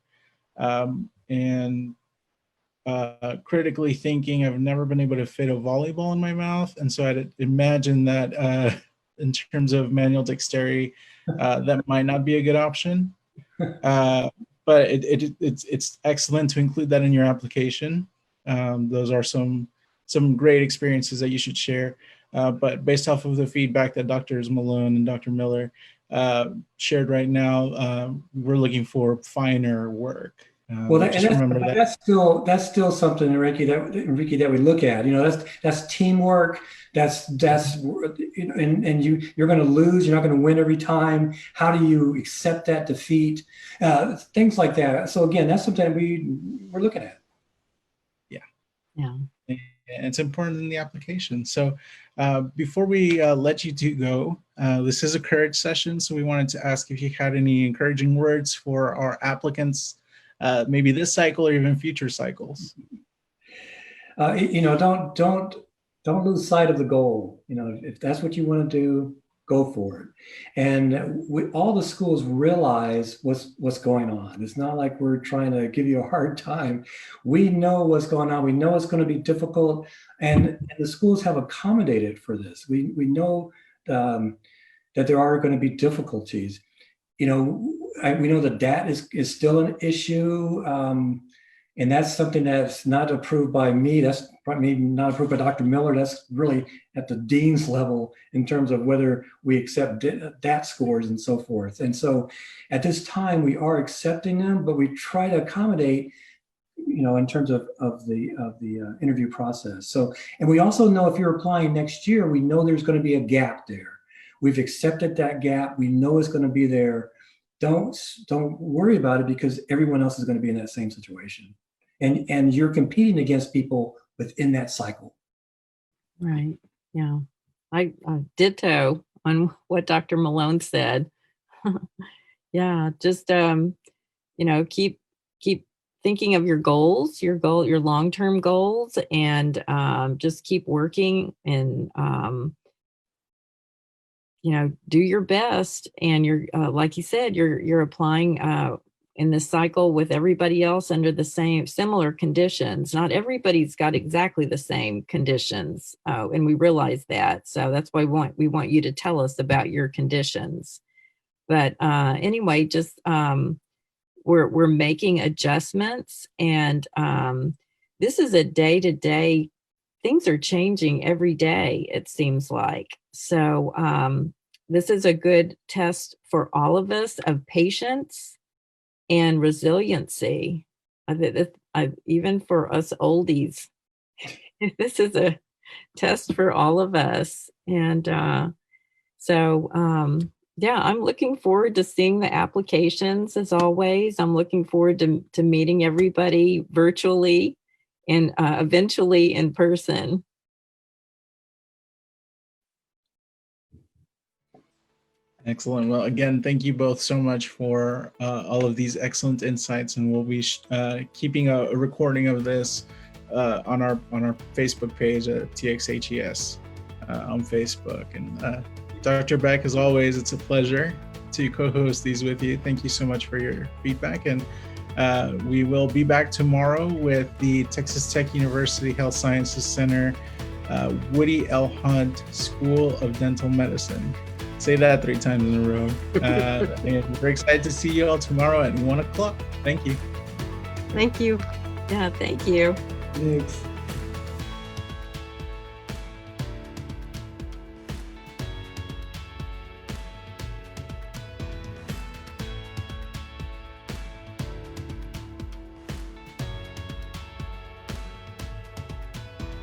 Critically thinking, I've never been able to fit a volleyball in my mouth, and so I'd imagine that in terms of manual dexterity, that might not be a good option. But it's excellent to include that in your application. Those are some great experiences that you should share. But based off of the feedback that Drs. Malone and Dr. Miller shared right now, we're looking for finer work. Well, that's still something, Enrique, that we look at. That's teamwork. That's and you're going to lose. You're not going to win every time. How do you accept that defeat? Things like that. So again, that's something we're looking at. Yeah. It's important in the application. So before we let you two go, this is a courage session. So we wanted to ask if you had any encouraging words for our applicants, maybe this cycle or even future cycles. Don't lose sight of the goal. If that's what you want to do, go for it. And all the schools realize what's going on. It's not like we're trying to give you a hard time. We know what's going on. We know it's going to be difficult, and the schools have accommodated for this. We know that there are going to be difficulties. We know that that is still an issue. And that's something that's not approved by me. That's probably not approved by Dr. Miller. That's really at the dean's level in terms of whether we accept DAT scores and so forth. And so at this time, we are accepting them, but we try to accommodate, in terms of the interview process. So, and we also know if you're applying next year, we know there's going to be a gap there. We've accepted that gap. We know it's going to be there. Don't worry about it because everyone else is going to be in that same situation. And you're competing against people within that cycle. Right. Yeah. I ditto on what Dr. Malone said. Yeah. Just, keep thinking of your goals, your long-term goals, and just keep working and, do your best. And you're, like you said, you're applying in this cycle with everybody else under the similar conditions. Not everybody's got exactly the same conditions, and we realize that. So that's why we want you to tell us about your conditions. But anyway, just we're making adjustments, and this is a day-to-day. Things are changing every day, it seems like. So this is a good test for all of us of patience and resiliency. Even for us oldies, this is a test for all of us. And so Yeah, I'm looking forward to seeing the applications as always. I'm looking forward to meeting everybody virtually and eventually in person. Excellent. Well, again, thank you both so much for all of these excellent insights, and we'll be keeping a recording of this on our Facebook page at TXHES on Facebook. And Dr. Beck, as always, it's a pleasure to co-host these with you. Thank you so much for your feedback, and we will be back tomorrow with the Texas Tech University Health Sciences Center Woody L. Hunt School of Dental Medicine. Say that 3 times in a row. And we're excited to see you all tomorrow at 1 o'clock. Thank you. Thank you. Yeah, thank you. Thanks.